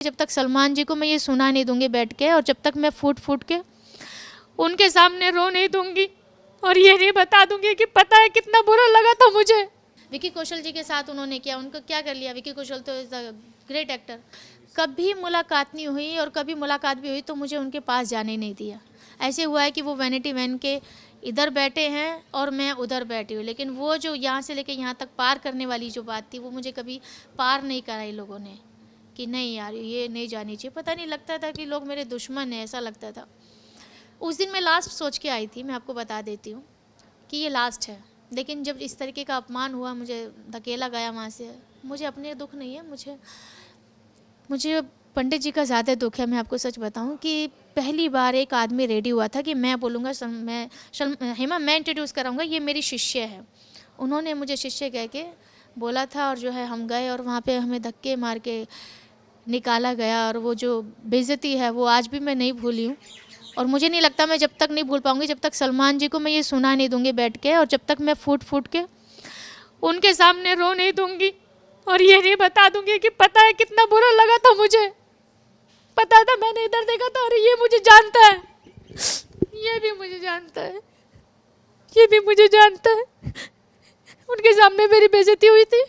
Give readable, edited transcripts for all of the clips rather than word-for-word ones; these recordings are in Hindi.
जब तक सलमान जी को मैं ये सुना नहीं दूंगी बैठ के, और जब तक मैं फूट फूट के उनके सामने रो नहीं दूंगी और ये नहीं बता दूंगी कि पता है कितना बुरा लगा था मुझे। विकी कौशल जी के साथ उन्होंने किया, उनको क्या कर लिया। विकी कौशल तो इज अ ग्रेट एक्टर। कभी मुलाकात नहीं हुई, और कभी मुलाकात भी हुई तो मुझे उनके पास जाने नहीं दिया। ऐसे हुआ है कि वो वैनिटी वैन के इधर बैठे हैं और मैं उधर बैठी हूँ, लेकिन वो जो यहाँ से लेके यहाँ तक पार करने वाली जो बात थी वो मुझे कभी पार नहीं कराई लोगों ने, कि नहीं यार ये नहीं जानी चाहिए। पता नहीं, लगता था कि लोग मेरे दुश्मन हैं, ऐसा लगता था। उस दिन मैं लास्ट सोच के आई थी, मैं आपको बता देती हूँ कि ये लास्ट है। लेकिन जब इस तरीके का अपमान हुआ, मुझे धकेला गया वहाँ से, मुझे अपने दुख नहीं है, मुझे पंडित जी का ज़्यादा दुख है। मैं आपको सच बताऊं कि पहली बार एक आदमी रेडी हुआ था कि मैं बोलूँगा हेमा मैं इंट्रोड्यूस कराऊंगा, ये मेरी शिष्य है। उन्होंने मुझे शिष्य कह के बोला था, और जो है हम गए और वहाँ पे हमें धक्के मार के निकाला गया। और वो जो बेइज्जती है वो आज भी मैं नहीं भूली हूँ, और मुझे नहीं लगता मैं जब तक नहीं भूल पाऊँगी जब तक सलमान जी को मैं ये सुना नहीं दूँगी बैठ के, और जब तक मैं फूट फूट के उनके सामने रो नहीं दूँगी और ये नहीं बता दूँगी कि पता है कितना बुरा लगा था मुझे। पता था, मैंने इधर देखा था और ये मुझे जानता है, ये भी मुझे जानता है, ये भी मुझे जानता है। उनके सामने मेरी बेइज्जती हुई थी,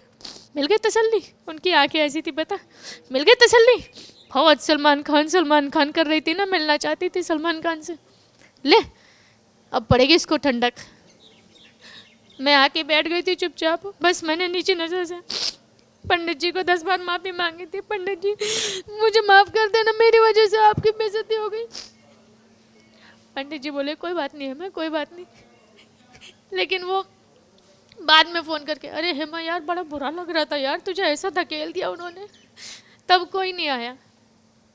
मिल गई तसल्ली। उनकी आंखें ऐसी थी, पता, मिल गई तसल्ली। बहुत सलमान खान कर रही थी ना, मिलना चाहती थी सलमान खान से। ले अब पड़ेगी इसको ठंडक। मैं आके बैठ गई थी चुपचाप, बस मैंने नीचे नजर से पंडित जी को 10 बार माफ़ी मांगी थी। पंडित जी मुझे माफ़ कर देना, मेरी वजह से आपकी बेइज्जती हो गई। पंडित जी बोले कोई बात नहीं हेमा, कोई बात नहीं। लेकिन वो बाद में फ़ोन करके, अरे हेमा यार बड़ा बुरा लग रहा था यार, तुझे ऐसा धकेल दिया उन्होंने। तब कोई नहीं आया,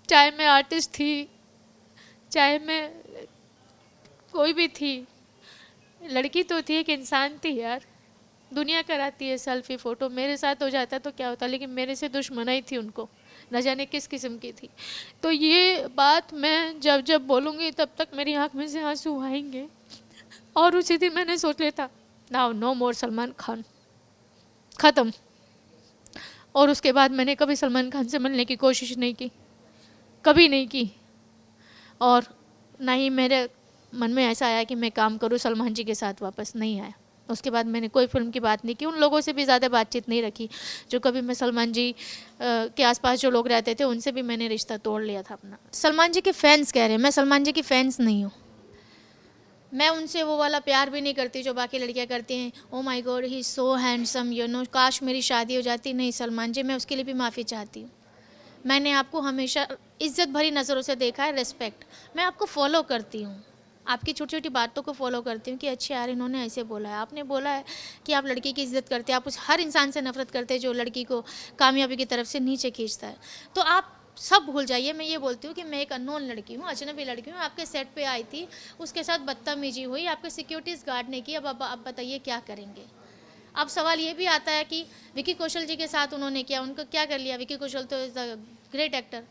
चाहे मैं आर्टिस्ट थी, चाहे मैं कोई भी थी, लड़की तो थी, एक इंसान थी यार। दुनिया कराती है सेल्फी फ़ोटो, मेरे साथ हो जाता तो क्या होता, लेकिन मेरे से दुश्मनाई थी उनको, न जाने किस किस्म की थी। तो ये बात मैं जब जब बोलूँगी तब तक मेरी आँख में से आंसू आएंगे। और उसी दिन मैंने सोच लिया था, नाउ नो मोर सलमान खान, ख़त्म। और उसके बाद मैंने कभी सलमान खान से मिलने की कोशिश नहीं की, कभी नहीं की। और ना ही मेरे मन में ऐसा आया कि मैं काम करूँ सलमान जी के साथ, वापस नहीं आया। उसके बाद मैंने कोई फिल्म की बात नहीं की, उन लोगों से भी ज़्यादा बातचीत नहीं रखी जो कभी मैं सलमान जी के आसपास जो लोग रहते थे उनसे भी मैंने रिश्ता तोड़ लिया था अपना। सलमान जी के फैंस कह रहे हैं, मैं सलमान जी की फ़ैन्स नहीं हूँ। मैं उनसे वो वाला प्यार भी नहीं करती जो बाकी लड़कियां करती हैं, oh my God he is so handsome, you know, काश मेरी शादी हो जाती। नहीं सलमान जी, मैं उसके लिए भी माफ़ी चाहती हूँ। मैंने आपको हमेशा इज्जत भरी नज़रों से देखा है, रिस्पेक्ट। मैं आपको फॉलो करती हूँ, आपकी छोटी छोटी बातों को फॉलो करती हूँ कि अच्छा यार इन्होंने ऐसे बोला है, आपने बोला है कि आप लड़की की इज्जत करते हैं, आप उस हर इंसान से नफरत करते हैं जो लड़की को कामयाबी की तरफ से नीचे खींचता है। तो आप सब भूल जाइए। मैं ये बोलती हूँ कि मैं एक अननोन लड़की हूँ, अजनबी लड़की हूँ, आपके सेट पे आई थी, उसके साथ बदतमीजी हुई, आपके सिक्योरिटीज़ गार्ड ने की। अब बताइए क्या करेंगे। अब सवाल ये भी आता है कि विकी कौशल जी के साथ उन्होंने किया, उनको क्या कर लिया। विकी कौशल तो इज़ अ ग्रेट एक्टर।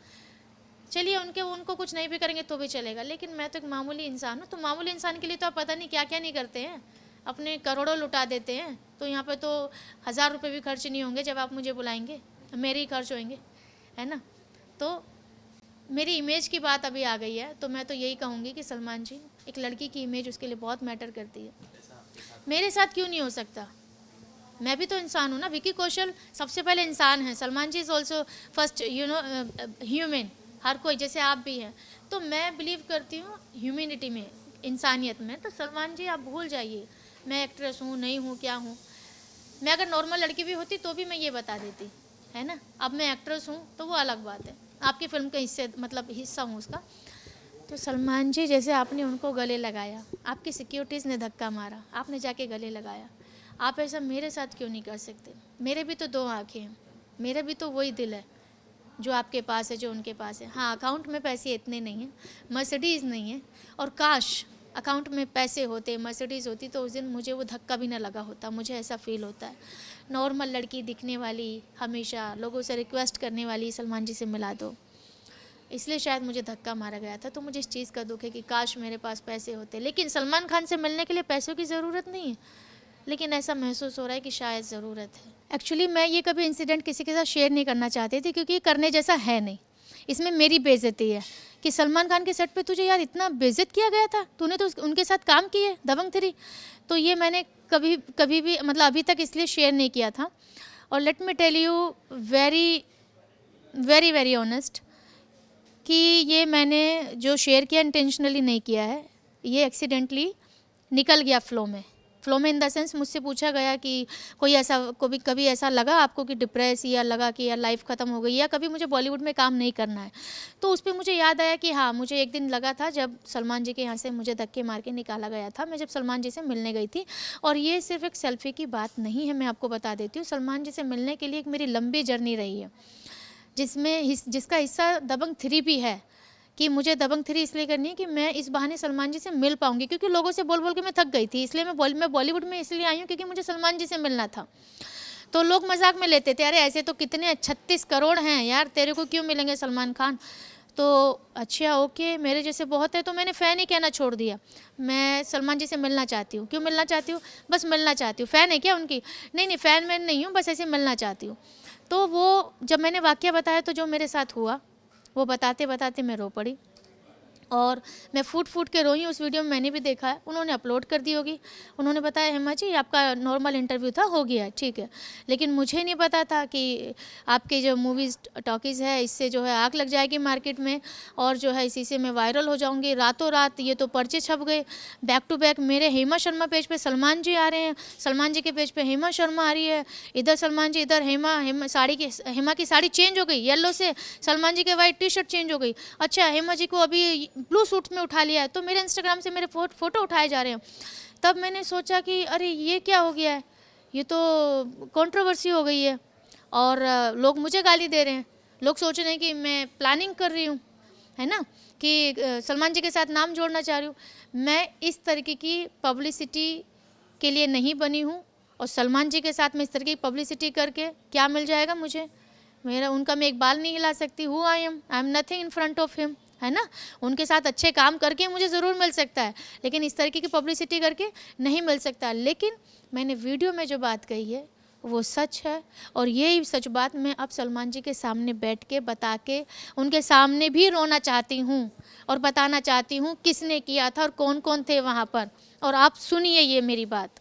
चलिए उनको कुछ नहीं भी करेंगे तो भी चलेगा, लेकिन मैं तो एक मामूली इंसान हूँ। तो मामूली इंसान के लिए तो आप पता नहीं क्या क्या नहीं करते हैं, अपने करोड़ों लुटा देते हैं। तो यहाँ पे तो 1000 रुपये भी खर्च नहीं होंगे जब आप मुझे बुलाएंगे, मेरे ही खर्च होंगे, है ना। तो मेरी इमेज की बात अभी आ गई है, तो मैं तो यही कहूँगी कि सलमान जी, एक लड़की की इमेज उसके लिए बहुत मैटर करती है। मेरे साथ क्यों नहीं हो सकता, मैं भी तो इंसान हूँ ना। विकी कौशल सबसे पहले इंसान है, सलमान जी इज़ ऑल्सो फर्स्ट ह्यूमन, हर कोई जैसे आप भी हैं। तो मैं बिलीव करती हूँ ह्यूमैनिटी में, इंसानियत में। तो सलमान जी आप भूल जाइए मैं एक्ट्रेस हूँ नहीं हूँ क्या हूँ। मैं अगर नॉर्मल लड़की भी होती तो भी मैं ये बता देती, है ना। अब मैं एक्ट्रेस हूँ तो वो अलग बात है, आपकी फिल्म का हिस्सा हूँ उसका। तो सलमान जी, जैसे आपने उनको गले लगाया, आपकी सिक्योरिटीज़ ने धक्का मारा, आपने जाके गले लगाया, आप ऐसा मेरे साथ क्यों नहीं कर सकते। मेरे भी तो 2 आँखें हैं, मेरा भी तो वही दिल है जो आपके पास है, जो उनके पास है। हाँ, अकाउंट में पैसे इतने नहीं हैं, मर्सिडीज़ नहीं है, और काश अकाउंट में पैसे होते, मर्सिडीज़ होती, तो उस दिन मुझे वो धक्का भी ना लगा होता। मुझे ऐसा फील होता है, नॉर्मल लड़की दिखने वाली, हमेशा लोगों से रिक्वेस्ट करने वाली, सलमान जी से मिला दो, इसलिए शायद मुझे धक्का मारा गया था। तो मुझे इस चीज़ का दुख है कि काश मेरे पास पैसे होते। लेकिन सलमान खान से मिलने के लिए पैसों की ज़रूरत नहीं है, लेकिन ऐसा महसूस हो रहा है कि शायद ज़रूरत है। एक्चुअली मैं ये कभी इंसिडेंट किसी के साथ शेयर नहीं करना चाहती थी, क्योंकि ये करने जैसा है नहीं। इसमें मेरी बेइज्जती है कि सलमान खान के सेट पे तुझे यार इतना बेइज्जत किया गया था, तूने तो उनके साथ काम किए दबंग 3। तो ये मैंने कभी भी मतलब अभी तक इसलिए शेयर नहीं किया था। और let me tell you very very very honest कि ये मैंने जो शेयर किया इंटेंशनली नहीं किया है, ये एक्सीडेंटली निकल गया फ्लो में इन द सेंस मुझसे पूछा गया कि कोई ऐसा कभी ऐसा लगा आपको कि डिप्रेस या लगा कि यार लाइफ ख़त्म हो गई या कभी मुझे बॉलीवुड में काम नहीं करना है। तो उस पर मुझे याद आया कि हाँ, मुझे एक दिन लगा था जब सलमान जी के यहाँ से मुझे धक्के मार के निकाला गया था, मैं जब सलमान जी से मिलने गई थी। और ये सिर्फ एक सेल्फी की बात नहीं है, मैं आपको बता देती हूँ, सलमान जी से मिलने के लिए एक मेरी लंबी जर्नी रही है, जिसका हिस्सा दबंग 3 भी है। कि मुझे दबंग 3 इसलिए करनी है कि मैं इस बहाने सलमान जी से मिल पाऊंगी, क्योंकि लोगों से बोल बोल के मैं थक गई थी। इसलिए मैं बॉलीवुड में इसलिए आई हूँ क्योंकि मुझे सलमान जी से मिलना था। तो लोग मजाक में लेते थे, अरे ऐसे तो कितने 36 करोड़ हैं यार, तेरे को क्यों मिलेंगे सलमान खान। तो अच्छा ओके, मेरे जैसे बहुत है। तो मैंने फ़ैन ही कहना छोड़ दिया, मैं सलमान जी से मिलना चाहती हूँ। क्यों मिलना चाहती हूँ? बस मिलना चाहती हूँ। फ़ैन है क्या उनकी? नहीं, फ़ैन मैं नहीं हूँ, बस ऐसे मिलना चाहती हूँ। तो वो जब मैंने वाक़या बताया तो जो मेरे साथ हुआ वो बताते बताते मैं रो पड़ी और मैं फूट के रोई। उस वीडियो में मैंने भी देखा है, उन्होंने अपलोड कर दी होगी। उन्होंने बताया हेमा जी आपका नॉर्मल इंटरव्यू था, हो गया ठीक है। लेकिन मुझे नहीं पता था कि आपके जो मूवीज़ टॉकीज़ है इससे जो है आग लग जाएगी मार्केट में और जो है इसी से मैं वायरल हो जाऊंगी रातों रात। ये तो पर्चे छप गए बैक टू बैक। मेरे हेमा शर्मा पेज पे सलमान जी आ रहे हैं, सलमान जी के पेज पे हेमा शर्मा आ रही है, इधर सलमान जी, इधर हेमा हेमा की साड़ी चेंज हो गई, येलो से सलमान जी के वाइट टी शर्ट चेंज हो गई। अच्छा, हेमा जी को अभी ब्लू सूट में उठा लिया है, तो मेरे इंस्टाग्राम से मेरे फ़ोटो उठाए जा रहे हैं। तब मैंने सोचा कि अरे ये क्या हो गया है, ये तो कंट्रोवर्सी हो गई है और लोग मुझे गाली दे रहे हैं। लोग सोच रहे हैं कि मैं प्लानिंग कर रही हूँ, है ना, कि सलमान जी के साथ नाम जोड़ना चाह रही हूँ। मैं इस तरीके की पब्लिसिटी के लिए नहीं बनी हूँ और सलमान जी के साथ मैं इस तरीके की पब्लिसिटी करके क्या मिल जाएगा मुझे? उनका मैं एक बाल नहीं हिला सकती। Who I am nothing in front of him, है ना। उनके साथ अच्छे काम करके मुझे ज़रूर मिल सकता है, लेकिन इस तरीके की पब्लिसिटी करके नहीं मिल सकता। लेकिन मैंने वीडियो में जो बात कही है वो सच है और यही सच बात मैं अब सलमान जी के सामने बैठ के बता के उनके सामने भी रोना चाहती हूँ और बताना चाहती हूँ किसने किया था और कौन कौन थे वहाँ पर। और आप सुनिए ये मेरी बात,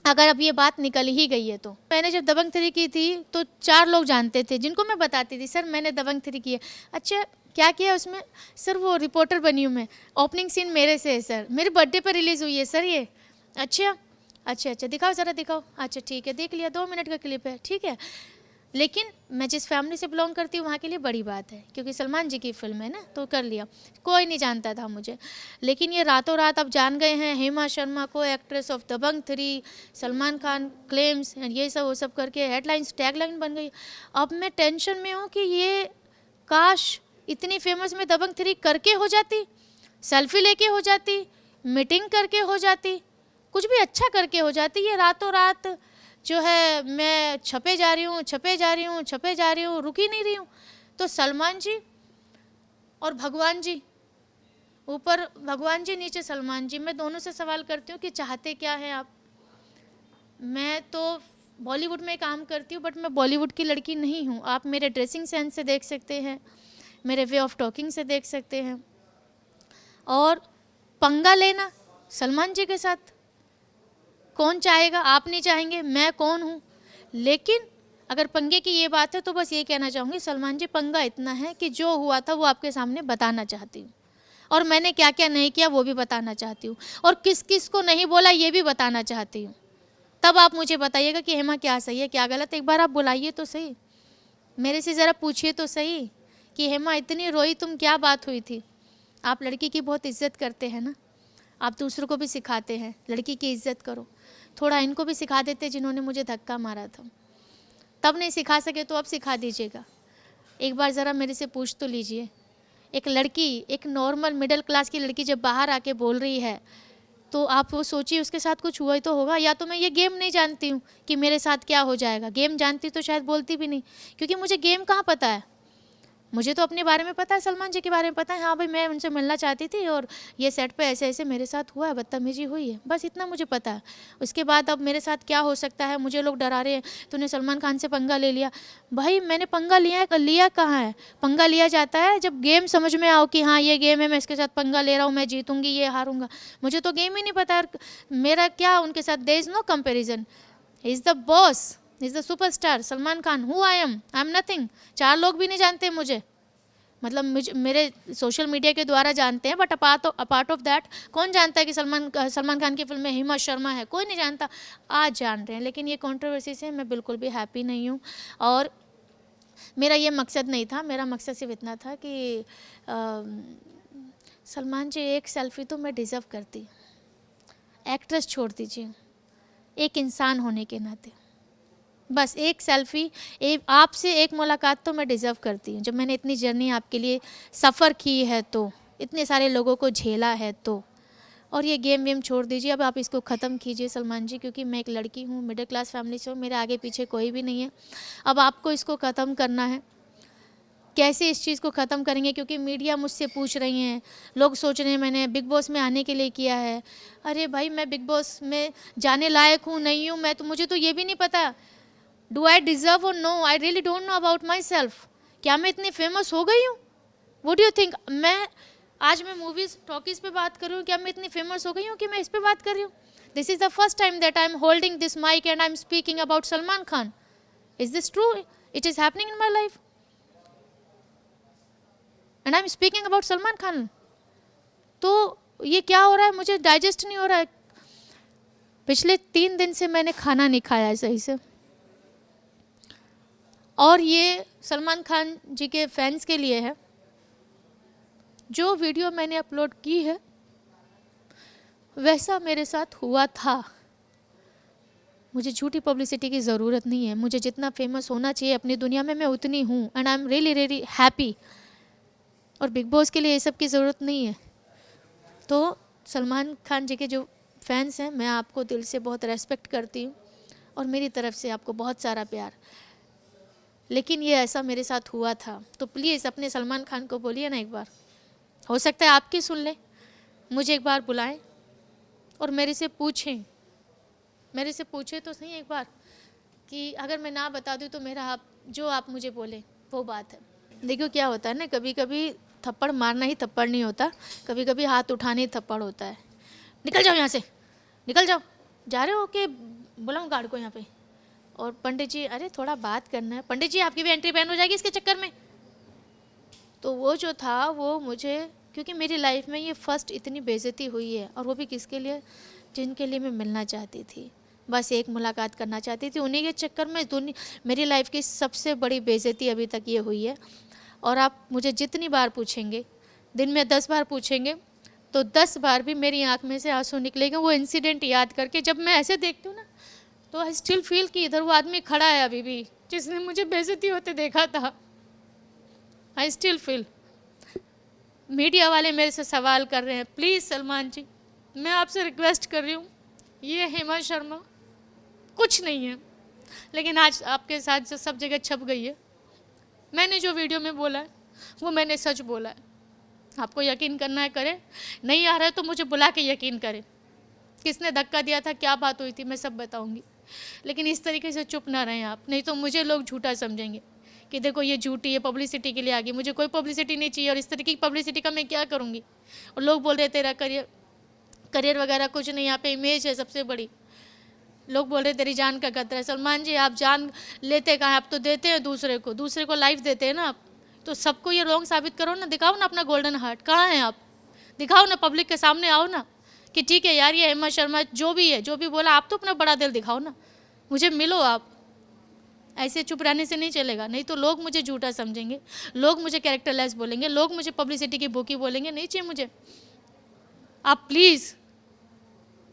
अगर अब ये बात निकल ही गई है तो। मैंने जब दबंग 3 की थी तो 4 लोग जानते थे जिनको मैं बताती थी सर मैंने दबंग 3 की है। अच्छा क्या किया उसमें? सर वो रिपोर्टर बनी हूँ मैं, ओपनिंग सीन मेरे से है सर, मेरे बर्थडे पर रिलीज़ हुई है सर ये। अच्छा दिखाओ ज़रा दिखाओ। अच्छा ठीक है, देख लिया, 2 मिनट का क्लिप है, ठीक है। लेकिन मैं जिस फैमिली से बिलोंग करती हूँ वहाँ के लिए बड़ी बात है, क्योंकि सलमान जी की फिल्म है ना, तो कर लिया। कोई नहीं जानता था मुझे, लेकिन ये रातों रात अब जान गए हैं हेमा शर्मा को actress of Dabangg 3, Salman Khan claims, ये सब वो सब करके हेडलाइंस टैगलाइन बन गई। अब मैं टेंशन में हूँ कि ये काश इतनी फेमस मैं दबंग 3 करके हो जाती, सेल्फी लेके हो जाती, मीटिंग करके हो जाती, कुछ भी अच्छा करके हो जाती। ये रातों रात जो है मैं छपे जा रही हूँ, रुक ही नहीं रही हूँ। तो सलमान जी और भगवान जी, ऊपर भगवान जी नीचे सलमान जी, मैं दोनों से सवाल करती हूँ कि चाहते क्या हैं आप? मैं तो बॉलीवुड में काम करती हूँ बट मैं बॉलीवुड की लड़की नहीं हूँ। आप मेरे ड्रेसिंग सेंस से देख सकते हैं, मेरे वे ऑफ टॉकिंग से देख सकते हैं। और पंगा लेना सलमान जी के साथ कौन चाहेगा? आप नहीं चाहेंगे, मैं कौन हूँ? लेकिन अगर पंगे की ये बात है तो बस ये कहना चाहूँगी सलमान जी, पंगा इतना है कि जो हुआ था वो आपके सामने बताना चाहती हूँ और मैंने क्या क्या नहीं किया वो भी बताना चाहती हूँ और किस किस को नहीं बोला ये भी बताना चाहती हूँ। तब आप मुझे बताइएगा कि हेमा क्या सही है क्या गलत। एक बार आप बुलाइए तो सही, मेरे से ज़रा पूछिए तो सही कि हेमा इतनी रोई, तुम क्या बात हुई थी? आप लड़की की बहुत इज्जत करते हैं ना, आप दूसरों को भी सिखाते हैं लड़की की इज्जत करो। थोड़ा इनको भी सिखा देते जिन्होंने मुझे धक्का मारा था। तब नहीं सिखा सके तो अब सिखा दीजिएगा। एक बार ज़रा मेरे से पूछ तो लीजिए, एक लड़की, एक नॉर्मल मिडिल क्लास की लड़की जब बाहर आके बोल रही है तो आप वो सोचिए उसके साथ कुछ हुआ ही तो होगा। या तो मैं ये गेम नहीं जानती हूँ कि मेरे साथ क्या हो जाएगा, गेम जानती तो शायद बोलती भी नहीं, क्योंकि मुझे गेम कहाँ पता है। मुझे तो अपने बारे में पता है, सलमान जी के बारे में पता है, हाँ भाई मैं उनसे मिलना चाहती थी और ये सेट पे ऐसे ऐसे मेरे साथ हुआ है, बदतमीजी हुई है, बस इतना मुझे पता है। उसके बाद अब मेरे साथ क्या हो सकता है, मुझे लोग डरा रहे हैं तूने सलमान खान से पंगा ले लिया। भाई मैंने पंगा लिया कहाँ है? पंगा लिया जाता है जब गेम समझ में आओ कि हाँ ये गेम है, मैं इसके साथ पंगा ले रहा हूँ, मैं जीतूंगी ये हारूंगा। मुझे तो गेम ही नहीं पता, मेरा क्या उनके साथ, there is no comparison. He is the boss, is the superstar Salman Khan. Who I am nothing. 4 लोग भी नहीं जानते मुझे, मतलब मुझे मेरे सोशल मीडिया के द्वारा जानते हैं, बट अपार्ट ऑफ दैट कौन जानता है कि सलमान खान की फिल्म में हिमा शर्मा है? कोई नहीं जानता। आज जान रहे हैं, लेकिन ये कंट्रोवर्सी से मैं बिल्कुल भी हैप्पी नहीं हूँ। और मेरा ये मकसद नहीं था, मेरा मकसद सिर्फ इतना था कि सलमान जी एक सेल्फी तो मैं डिज़र्व करती, एक्ट्रेस छोड़ दीजिए, एक इंसान होने के नाते बस एक सेल्फ़ी, आपसे एक मुलाकात तो मैं डिज़र्व करती हूँ। जब मैंने इतनी जर्नी आपके लिए सफ़र की है, तो इतने सारे लोगों को झेला है तो। और ये गेम वेम छोड़ दीजिए, अब आप इसको ख़त्म कीजिए सलमान जी, क्योंकि मैं एक लड़की हूँ, मिडिल क्लास फैमिली से हूँ, मेरे आगे पीछे कोई भी नहीं है। अब आपको इसको ख़त्म करना है। कैसे इस चीज़ को ख़त्म करेंगे? क्योंकि मीडिया मुझसे पूछ रही हैं, लोग सोच रहे हैं मैंने बिग बॉस में आने के लिए किया है। अरे भाई मैं बिग बॉस में जाने लायक हूँ नहीं हूँ, मुझे तो ये भी नहीं पता। Do I deserve or no? I really don't know about myself. क्या मैं इतनी फेमस हो गई हूँ? What do you think? आज मैं मूवीज़ टॉकीज़ पे बात कर रही हूँ, क्या मैं इतनी फेमस हो गई हूँ कि मैं इस पे बात कर रही हूँ? This is the first time that I am holding this mic and I am speaking about Salman Khan. Is this true? It is happening in my life and I am speaking about Salman Khan. तो ये क्या हो रहा है, मुझे डाइजेस्ट नहीं हो रहा है। पिछले 3 दिन से मैंने खाना नहीं खाया है सही से। और ये सलमान खान जी के फैंस के लिए है। जो वीडियो मैंने अपलोड की है वैसा मेरे साथ हुआ था। मुझे झूठी पब्लिसिटी की ज़रूरत नहीं है। मुझे जितना फेमस होना चाहिए अपनी दुनिया में, मैं उतनी हूँ and I am really really happy. और बिग बॉस के लिए ये सब की ज़रूरत नहीं है। तो सलमान खान जी के जो फैंस हैं, मैं आपको दिल से बहुत रेस्पेक्ट करती हूँ और मेरी तरफ से आपको बहुत सारा प्यार। लेकिन ये ऐसा मेरे साथ हुआ था, तो प्लीज़ अपने सलमान खान को बोलिए ना एक बार, हो सकता है आपकी सुन ले, मुझे एक बार बुलाएं और मेरे से पूछें तो सही एक बार कि अगर मैं ना बता दूं तो जो आप मुझे बोले वो बात है। देखो क्या होता है ना, कभी कभी थप्पड़ मारना ही थप्पड़ नहीं होता, कभी कभी हाथ उठाने ही थप्पड़ होता है। निकल जाओ यहाँ से, निकल जाओ। जा रहे हो कि बुलाऊं गार्ड को यहाँ पे? और पंडित जी, अरे थोड़ा बात करना है पंडित जी, आपकी भी एंट्री बैन हो जाएगी इसके चक्कर में। तो वो जो था वो मुझे, क्योंकि मेरी लाइफ में ये फर्स्ट इतनी बेइज्जती हुई है, और वो भी किसके लिए? जिनके लिए मैं मिलना चाहती थी, बस एक मुलाकात करना चाहती थी, उन्हीं के चक्कर में मेरी लाइफ की सबसे बड़ी बेइज्जती अभी तक ये हुई है। और आप मुझे जितनी बार पूछेंगे, दिन में 10 बार पूछेंगे, तो 10 बार भी मेरी आँख में से आंसू निकलेंगे वो इंसिडेंट याद करके। जब मैं ऐसे देखती हूँ ना, तो आई स्टिल फील कि इधर वो आदमी खड़ा है अभी भी जिसने मुझे बेइज्जती होते देखा था। I still feel. मीडिया वाले मेरे से सवाल कर रहे हैं, प्लीज़ सलमान जी मैं आपसे रिक्वेस्ट कर रही हूँ, ये हेमा शर्मा कुछ नहीं है, लेकिन आज आपके साथ जो सब जगह छप गई है। मैंने जो वीडियो में बोला है वो मैंने सच बोला है। आपको यकीन करना है करें, नहीं आ रहा है तो मुझे बुला के यकीन करें। किसने धक्का दिया था, क्या बात हुई थी, मैं सब बताऊंगी। लेकिन इस तरीके से चुप ना रहें आप, नहीं तो मुझे लोग झूठा समझेंगे कि देखो ये झूठी है, पब्लिसिटी के लिए आ गई। मुझे कोई पब्लिसिटी नहीं चाहिए, और इस तरीके की पब्लिसिटी का मैं क्या करूँगी? और लोग बोल रहे तेरा करियर वगैरह कुछ नहीं, यहाँ पे इमेज है सबसे बड़ी। लोग बोल रहे तेरी जान का खतरा है। सलमान जी आप जान लेते कहाँ, आप तो देते हैं दूसरे को लाइफ देते हैं ना आप। तो सबको ये रॉन्ग साबित करो ना, दिखाओ ना अपना गोल्डन हार्ट, कहाँ हैं आप? दिखाओ ना, पब्लिक के सामने आओ ना कि ठीक है यार ये हेमा शर्मा जो भी है, जो भी बोला, आप तो अपना बड़ा दिल दिखाओ ना, मुझे मिलो आप। ऐसे चुप रहने से नहीं चलेगा, नहीं तो लोग मुझे झूठा समझेंगे, लोग मुझे कैरेक्टरलेस बोलेंगे, लोग मुझे पब्लिसिटी की भूखी बोलेंगे। नहीं चाहिए मुझे। आप प्लीज़,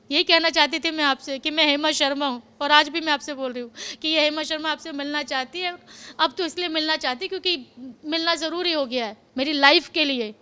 यही कहना चाहती थी मैं आपसे कि मैं हेमा शर्मा हूँ, और आज भी मैं आपसे बोल रही हूँ कि ये हेमा शर्मा आपसे मिलना चाहती है। अब तो इसलिए मिलना चाहती क्योंकि मिलना ज़रूरी हो गया है मेरी लाइफ के लिए।